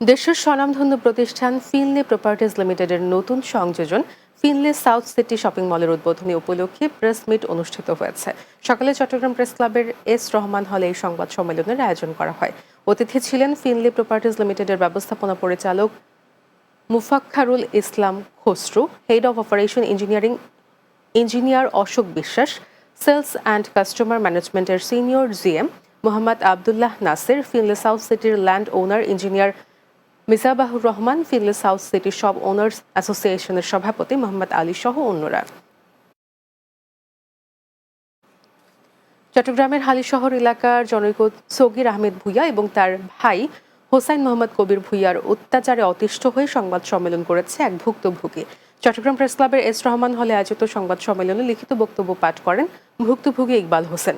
দেশের স্বনামধন্য প্রতিষ্ঠান ফিনলে প্রপার্টিজ লিমিটেডের নতুন সংযোজন ফিনলে সাউথ সিটি শপিং মলের উদ্বোধনী উপলক্ষে প্রেস মিট অনুষ্ঠিত হয়েছে। সকালে চট্টগ্রাম প্রেস ক্লাবের এস রহমান হলে এই সংবাদ সম্মেলনের আয়োজন করা হয়। অতিথি ছিলেন ফিনলে প্রপার্টিজ লিমিটেডের ব্যবস্থাপনা পরিচালক Mufakkharul Islam Khasru, head of operation engineer Ashok Biswas, sales and customer ম্যানেজমেন্টের senior GM Mohammad Abdullah Nasir, Finlay South সিটির land owner engineer Misbahur Rahman, Finlay South City shop owners অ্যাসোসিয়েশনের সভাপতি মোহাম্মদ আলী সহ অন্যরা। চট্টগ্রামের হালিশহর এলাকার জনৈক সগির আহমেদ ভূঁইয়া এবং তার ভাই হোসাইন মোহাম্মদ কবির ভূঁইয়ার অত্যাচারে অতিষ্ঠ হয়ে সংবাদ সম্মেলন করেছে এক ভুক্তভোগী। চট্টগ্রাম প্রেস ক্লাবের এস রহমান হলে আয়োজিত সংবাদ সম্মেলনে লিখিত বক্তব্য পাঠ করেন ভুক্তভোগী ইকবাল হোসেন।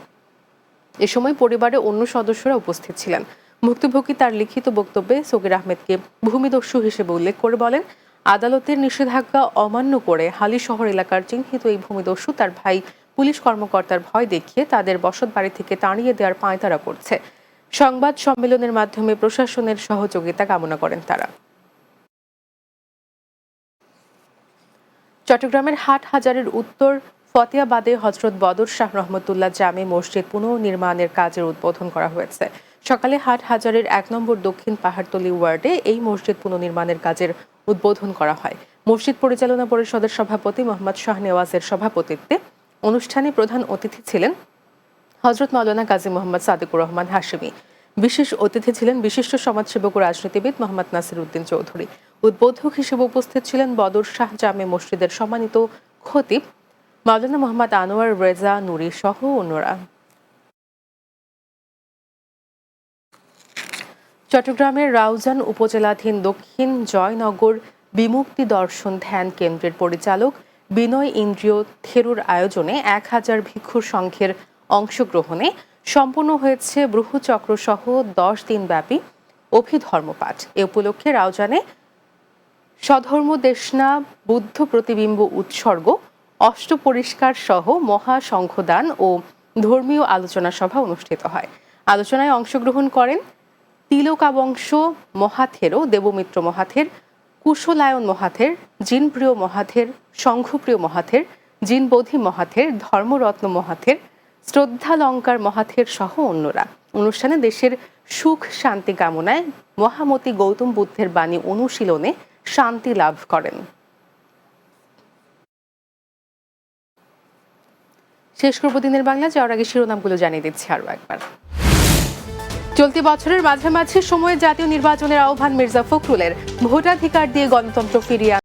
এ সময় পরিবারের অন্য সদস্যরা উপস্থিত ছিলেন। ভুক্তভোগী তার লিখিত বক্তব্যে সগির আহমেদকে ভূমিদস্যু হিসেবে উল্লেখ করে বলেন, আদালতের নিষেধাজ্ঞা অমান্য করে হালিশহর এলাকার চিহ্নিত এই ভূমিদস্যু তার ভাই পুলিশ কর্মকর্তার ভয় দেখিয়ে তাদের বসত বাড়ি থেকে তাড়িয়ে দেওয়ার পাঁয়তারা করছে। সংবাদ সম্মেলনের মাধ্যমে প্রশাসনের সহযোগিতা কামনা করেন তারা। চট্টগ্রামের হাটহাজারীর উত্তর ফতেয়াবাদে হযরত বদর শাহ রহমতুল্লাহ জামে মসজিদ পুনর্নির্মাণের কাজের উদ্বোধন করা হয়েছে। সকালে হাটহাজারীর ১ নম্বর দক্ষিণ পাহাড়তলী ওয়ার্ডে এই মসজিদ পুনর্নির্মাণের কাজের উদ্বোধন করা হয়। মসজিদ পরিচালনা পরিষদের সভাপতি মোহাম্মদ শাহনেওয়াজের সভাপতিত্বে অনুষ্ঠানে প্রধান অতিথি ছিলেন হযরত মাওলানা গাজী মোহাম্মদ সাদিকুর রহমান হাশেমি। বিশেষ অতিথি ছিলেন বিশিষ্ট সমাজসেবক ও রাজনীতিবিদ মোহাম্মদ নাসির উদ্দিন চৌধুরী। উদ্বোধক হিসেবে উপস্থিত ছিলেন বদর শাহ জামে মসজিদের সম্মানিত খতিব মাওলানা মোহাম্মদ আনোয়ার রেজা নুরি সহ অন্যরা। চট্টগ্রামের রাউজান উপজেলাধীন দক্ষিণ জয়নগর বিমুক্তি দর্শন ধ্যান কেন্দ্রের পরিচালক বিনয় ইন্দ্রিয় থেরুর আয়োজনে ১,০০০ ভিক্ষুর সংঘের অংশগ্রহণে সম্পন্ন হয়েছে ব্রহ্মচক্র সহ ১০ দিনব্যাপী অভিধর্মপাঠ। এ উপলক্ষে রাউজানে স্বধর্ম দেশনা, বুদ্ধ প্রতিবিম্ব উৎসর্গ, অষ্টপরিষ্কার সহ মহাশঙ্খদান ও ধর্মীয় আলোচনা সভা অনুষ্ঠিত হয়। আলোচনায় অংশগ্রহণ করেন তিলকাবংশ মহাথের ও দেবমিত্র মহাথের, কুশলায়ন মহাথের, জিনপ্রিয় মহাথের, সংঘপ্রিয় মহাথের, জিনবোধি মহাথের, ধর্মরত্ন মহাথের, শ্রদ্ধালঙ্কার মহাথের সহ অন্যরা। অনুষ্ঠানে দেশের সুখ শান্তি কামনায় মহামতি গৌতম বুদ্ধের বাণী অনুশীলনে শান্তি লাভ করেন। শেষ করব দিনের বাংলা, যাওয়ার আগে শিরোনামগুলো জানিয়ে দিচ্ছি আরও একবার। চলতি বছরের মাঝামাঝি সময়ে জাতীয় নির্বাচনের আহ্বান মির্জা ফখরুলের, ভোটাধিকার দিয়ে গণতন্ত্র ফিরিয়ে